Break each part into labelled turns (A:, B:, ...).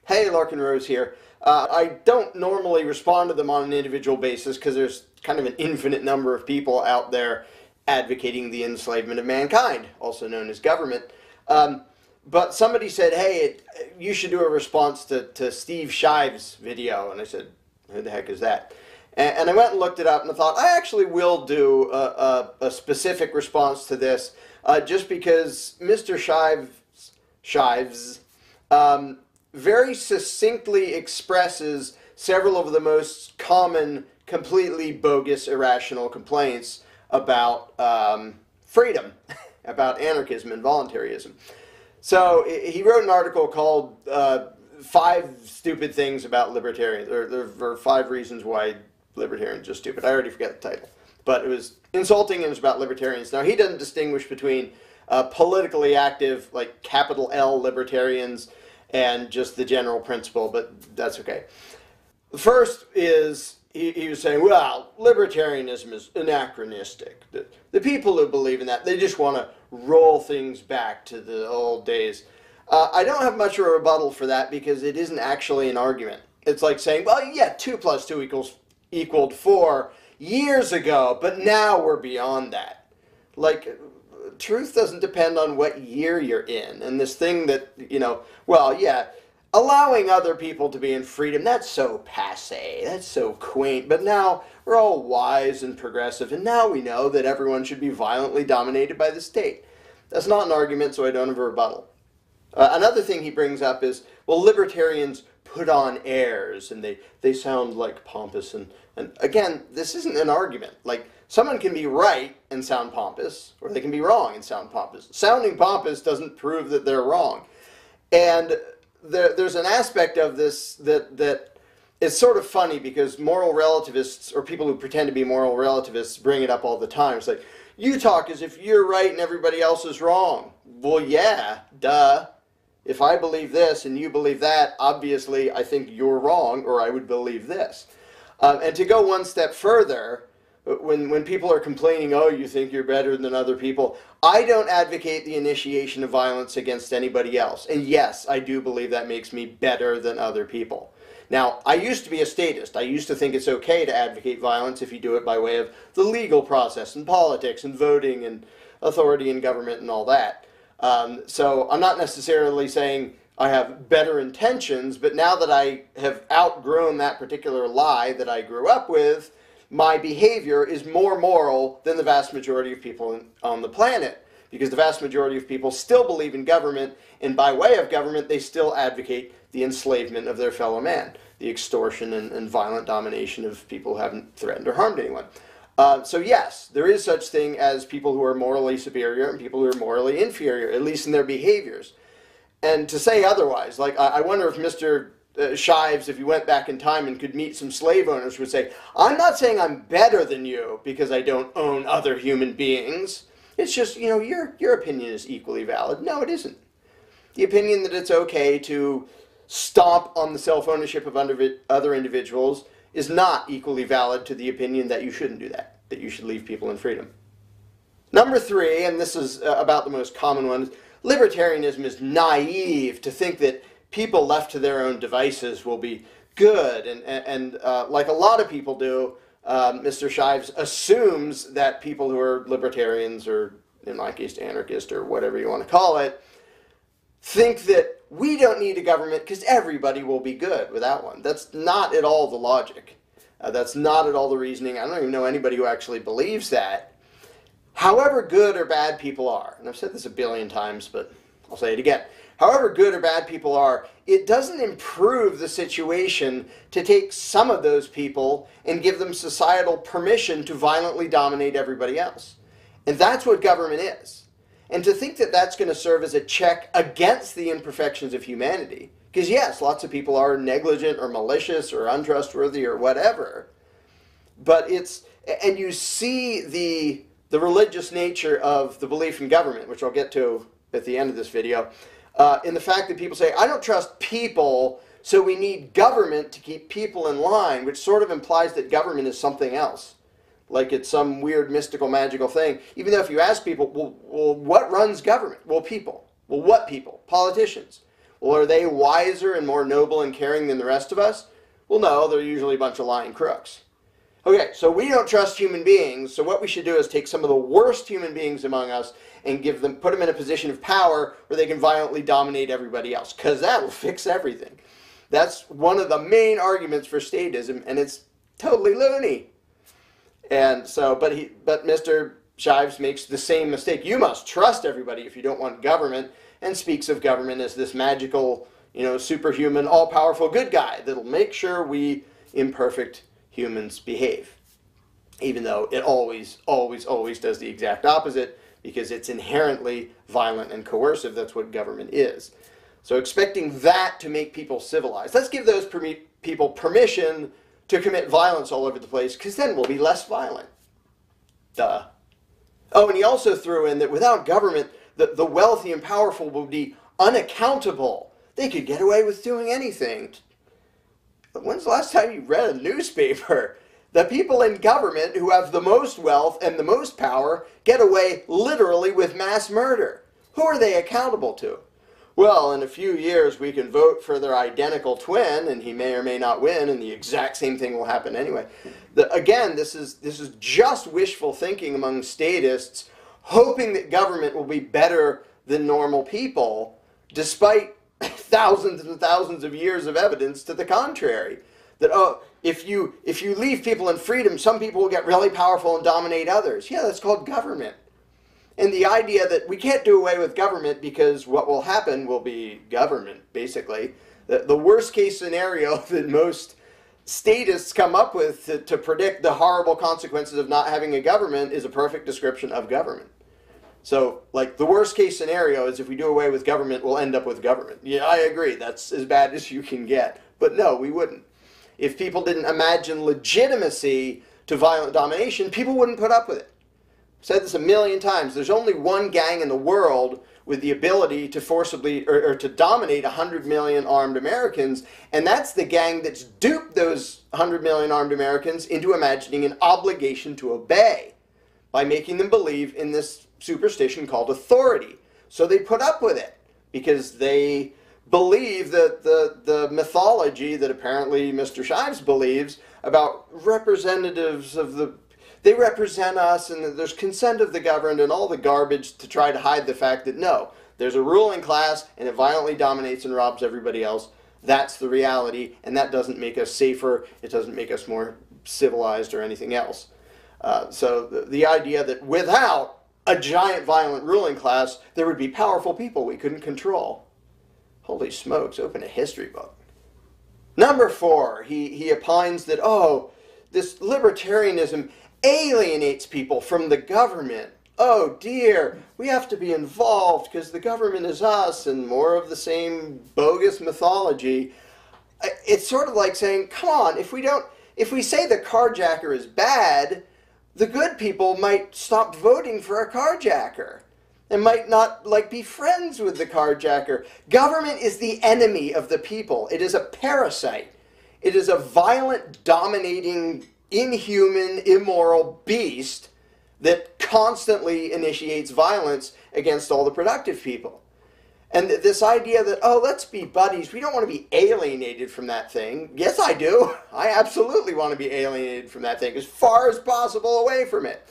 A: Hey, Larken Rose here. I don't normally respond to them on an individual basis because there's kind of an infinite number of people out there advocating the enslavement of mankind, also known as government. But somebody said, hey, you should do a response to Steve Shives' video. And I said, who the heck is that? And I went and looked it up and I thought, I actually will do a specific response to this just because Mr. Shives very succinctly expresses several of the most common, completely bogus, irrational complaints about freedom, about anarchism and voluntarism. So he wrote an article called 5 Stupid Things About Libertarians, or 5 Reasons Why Libertarians are Stupid. I already forgot the title. But it was insulting and it was about libertarians. Now, he doesn't distinguish between politically active, like capital L libertarians, and just the general principle, but that's okay. The first is, he was saying, well, libertarianism is anachronistic. The people who believe in that, they just want to roll things back to the old days. I don't have much of a rebuttal for that because it isn't actually an argument. It's like saying, well, yeah, 2 + 2 equaled 4 years ago, but now we're beyond that. Like, truth doesn't depend on what year you're in. And this thing that, you know, well, yeah, allowing other people to be in freedom, that's so passé, that's so quaint. But now we're all wise and progressive, and now we know that everyone should be violently dominated by the state. That's not an argument, so I don't have a rebuttal. Another thing he brings up is, well, libertarians put on airs, and they sound like pompous. And again, this isn't an argument. Like, someone can be right and sound pompous, or they can be wrong and sound pompous. Sounding pompous doesn't prove that they're wrong. And there's an aspect of this that is sort of funny because moral relativists, or people who pretend to be moral relativists, bring it up all the time. It's like, you talk as if you're right and everybody else is wrong. Well, yeah, duh. If I believe this and you believe that, obviously I think you're wrong, or I would believe this. And to go one step further, when people are complaining, oh, you think you're better than other people, I don't advocate the initiation of violence against anybody else. And yes, I do believe that makes me better than other people. Now, I used to be a statist. I used to think it's okay to advocate violence if you do it by way of the legal process and politics and voting and authority in government and all that. So I'm not necessarily saying I have better intentions, but now that I have outgrown that particular lie that I grew up with, my behavior is more moral than the vast majority of people on the planet, because the vast majority of people still believe in government, and by way of government, they still advocate the enslavement of their fellow man, the extortion and violent domination of people who haven't threatened or harmed anyone. So yes, there is such thing as people who are morally superior and people who are morally inferior, at least in their behaviors. And to say otherwise, like, I wonder if Mr. Shives, if you went back in time and could meet some slave owners, would say, I'm not saying I'm better than you because I don't own other human beings. It's just, you know, your opinion is equally valid. No, it isn't. The opinion that it's okay to stomp on the self-ownership of other individuals is not equally valid to the opinion that you shouldn't do that you should leave people in freedom. Number 3, and this is about the most common one, libertarianism is naive to think that people left to their own devices will be good. And like a lot of people do, Mr. Shives assumes that people who are libertarians, or in my case anarchist, or whatever you want to call it, think that we don't need a government because everybody will be good without one. That's not at all the logic. That's not at all the reasoning. I don't even know anybody who actually believes that. However good or bad people are, and I've said this a billion times, but I'll say it again. However good or bad people are, it doesn't improve the situation to take some of those people and give them societal permission to violently dominate everybody else. And that's what government is. And to think that that's going to serve as a check against the imperfections of humanity, because yes, lots of people are negligent or malicious or untrustworthy or whatever, but it's, and you see the religious nature of the belief in government, which I'll get to at the end of this video, in the fact that people say, I don't trust people, so we need government to keep people in line, which sort of implies that government is something else. Like it's some weird, mystical, magical thing. Even though if you ask people, well, what runs government? Well, people. Well, what people? Politicians. Well, are they wiser and more noble and caring than the rest of us? Well, no, they're usually a bunch of lying crooks. Okay, so we don't trust human beings, so what we should do is take some of the worst human beings among us and put them in a position of power where they can violently dominate everybody else, because that'll fix everything. That's one of the main arguments for statism, and it's totally loony. And so, but Mr. Shives makes the same mistake. You must trust everybody if you don't want government, and speaks of government as this magical, superhuman, all-powerful good guy that'll make sure we imperfect humans behave. Even though it always, always, always does the exact opposite, because it's inherently violent and coercive. That's what government is. So expecting that to make people civilized. Let's give those people permission to commit violence all over the place, because then we'll be less violent. Duh. Oh, and he also threw in that without government, the wealthy and powerful would be unaccountable. They could get away with doing anything. When's the last time you read a newspaper? The people in government who have the most wealth and the most power get away literally with mass murder. Who are they accountable to? Well, in a few years we can vote for their identical twin, and he may or may not win, and the exact same thing will happen anyway. Again, this is just wishful thinking among statists, hoping that government will be better than normal people, despite thousands and thousands of years of evidence to the contrary. That, oh, if you leave people in freedom, some people will get really powerful and dominate others. Yeah, that's called government. And the idea that we can't do away with government because what will happen will be government, basically. The worst case scenario that most statists come up with to predict the horrible consequences of not having a government is a perfect description of government. So, like, the worst case scenario is if we do away with government, we'll end up with government. Yeah, I agree. That's as bad as you can get. But no, we wouldn't. If people didn't imagine legitimacy to violent domination, people wouldn't put up with it. I've said this a million times. There's only one gang in the world with the ability to forcibly or to dominate 100 million armed Americans, and that's the gang that's duped those 100 million armed Americans into imagining an obligation to obey by making them believe in this superstition called authority. So they put up with it because they believe that the mythology that apparently Mr. Shives believes about representatives of they represent us, and there's consent of the governed, and all the garbage to try to hide the fact that no, there's a ruling class and it violently dominates and robs everybody else. That's the reality, and that doesn't make us safer. It doesn't make us more civilized or anything else. So the idea that without a giant violent ruling class, there would be powerful people we couldn't control. Holy smokes, open a history book. Number 4, he opines that, oh, this libertarianism alienates people from the government. Oh dear, we have to be involved because the government is us, and more of the same bogus mythology. It's sort of like saying, come on, if we say the carjacker is bad, the good people might stop voting for a carjacker and might not be friends with the carjacker. Government is the enemy of the people. It is a parasite. It is a violent, dominating, inhuman, immoral beast that constantly initiates violence against all the productive people. And this idea that, oh, let's be buddies, we don't want to be alienated from that thing. Yes, I do. I absolutely want to be alienated from that thing as far as possible away from it.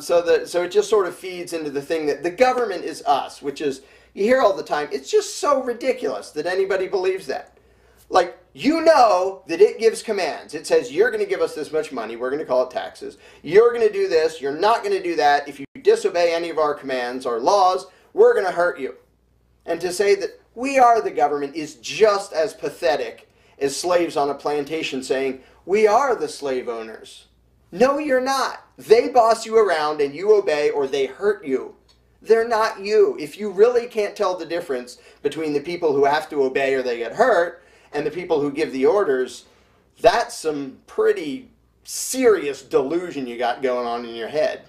A: So it just sort of feeds into the thing that the government is us, which is, you hear all the time, it's just so ridiculous that anybody believes that. Like, you know that it gives commands. It says, you're going to give us this much money. We're going to call it taxes. You're going to do this. You're not going to do that. If you disobey any of our commands or laws, we're going to hurt you. And to say that we are the government is just as pathetic as slaves on a plantation saying, we are the slave owners. No, you're not. They boss you around and you obey, or they hurt you. They're not you. If you really can't tell the difference between the people who have to obey or they get hurt and the people who give the orders, that's some pretty serious delusion you got going on in your head.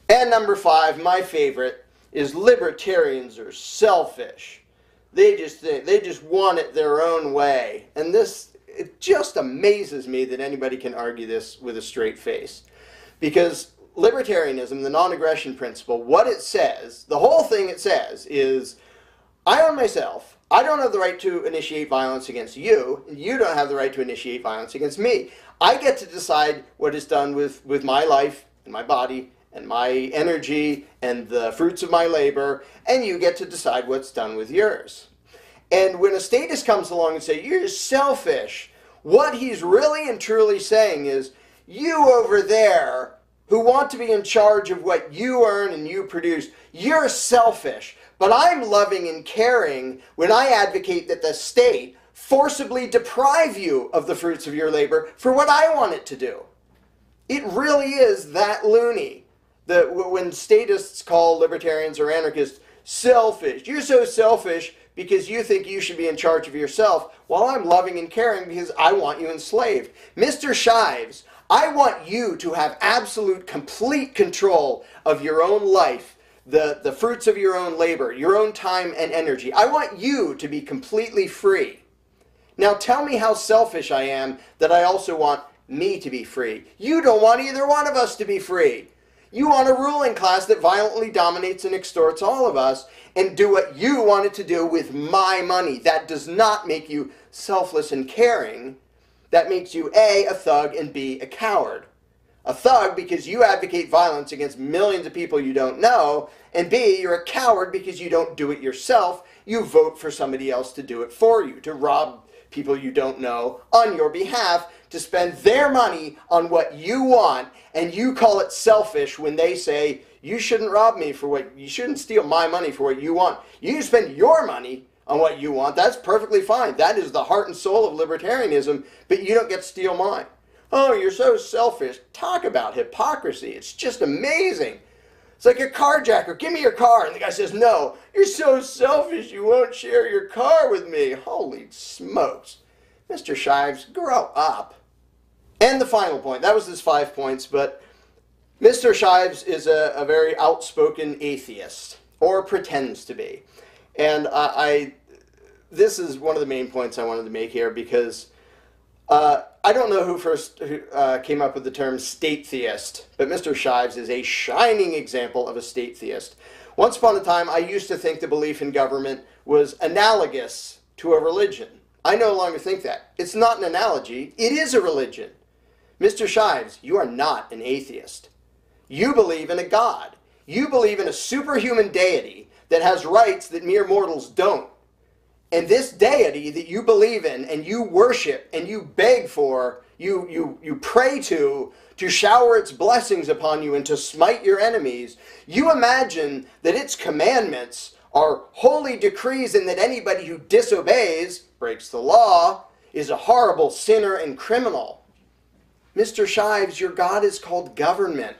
A: And number 5, my favorite, is libertarians are selfish. They just want it their own way. And it just amazes me that anybody can argue this with a straight face. Because libertarianism, the non-aggression principle, what it says, the whole thing it says is, I own myself. I don't have the right to initiate violence against you, and you don't have the right to initiate violence against me. I get to decide what is done with my life and my body and my energy and the fruits of my labor, and you get to decide what's done with yours. And when a statist comes along and says, you're selfish, what he's really and truly saying is, you over there who want to be in charge of what you earn and you produce, you're selfish. But I'm loving and caring when I advocate that the state forcibly deprive you of the fruits of your labor for what I want it to do. It really is that loony. When statists call libertarians or anarchists selfish, you're so selfish because you think you should be in charge of yourself, while I'm loving and caring because I want you enslaved. Mr. Shives, I want you to have absolute, complete control of your own life, the fruits of your own labor, your own time and energy. I want you to be completely free. Now tell me how selfish I am that I also want me to be free. You don't want either one of us to be free. You want a ruling class that violently dominates and extorts all of us and do what you want it to do with my money. That does not make you selfless and caring. That makes you A, a thug, and B, a coward. A thug because you advocate violence against millions of people you don't know, and B, you're a coward because you don't do it yourself. You vote for somebody else to do it for you, to rob people you don't know on your behalf, to spend their money on what you want, and you call it selfish when they say, you shouldn't rob me for what, you shouldn't steal my money for what you want. You spend your money on what you want. That's perfectly fine. That is the heart and soul of libertarianism, but you don't get to steal mine. Oh, you're so selfish. Talk about hypocrisy. It's just amazing. It's like a carjacker. Give me your car. And the guy says, no, you're so selfish. You won't share your car with me. Holy smokes. Mr. Shives, grow up. And the final point. That was his 5 points, but Mr. Shives is a very outspoken atheist, or pretends to be. And this is one of the main points I wanted to make here, because I don't know who first came up with the term state theist, but Mr. Shives is a shining example of a state theist. Once upon a time, I used to think the belief in government was analogous to a religion. I no longer think that. It's not an analogy. It is a religion. Mr. Shives, you are not an atheist. You believe in a God. You believe in a superhuman deity that has rights that mere mortals don't. And this deity that you believe in and you worship and you beg for, you pray to shower its blessings upon you and to smite your enemies, you imagine that its commandments are holy decrees and that anybody who disobeys, breaks the law, is a horrible sinner and criminal. Mr. Shives, your God is called government.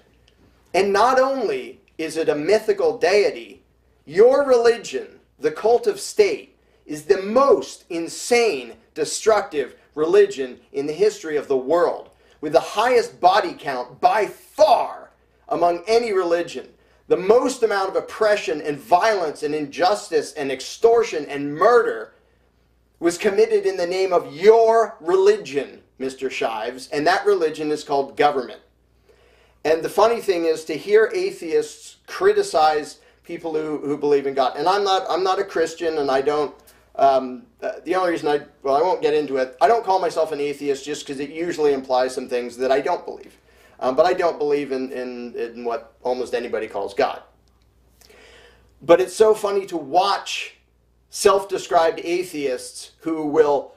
A: And not only is it a mythical deity, your religion, the cult of state, is the most insane, destructive religion in the history of the world, with the highest body count by far among any religion, the most amount of oppression and violence and injustice and extortion and murder was committed in the name of your religion, Mr. Shives, and that religion is called government. And the funny thing is to hear atheists criticize people who believe in God. And I'm not a Christian, and I don't, the only reason I won't get into it, I don't call myself an atheist just because it usually implies some things that I don't believe. But I don't believe in what almost anybody calls God. But it's so funny to watch self-described atheists who will,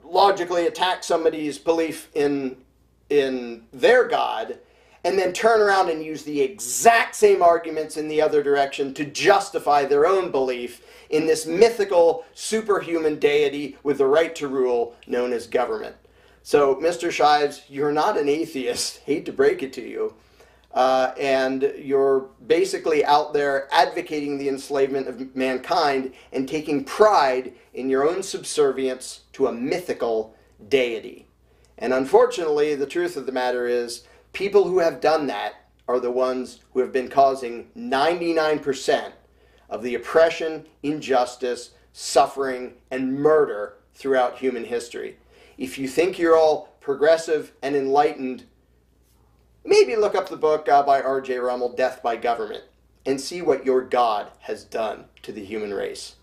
A: logically attack somebody's belief in their God, and then turn around and use the exact same arguments in the other direction to justify their own belief in this mythical superhuman deity with the right to rule known as government. So, Mr. Shives, you're not an atheist, hate to break it to you, and you're basically out there advocating the enslavement of mankind and taking pride in your own subservience to a mythical deity. And unfortunately, the truth of the matter is, people who have done that are the ones who have been causing 99% of the oppression, injustice, suffering, and murder throughout human history. If you think you're all progressive and enlightened, maybe look up the book by R.J. Rummel, Death by Government, and see what your God has done to the human race.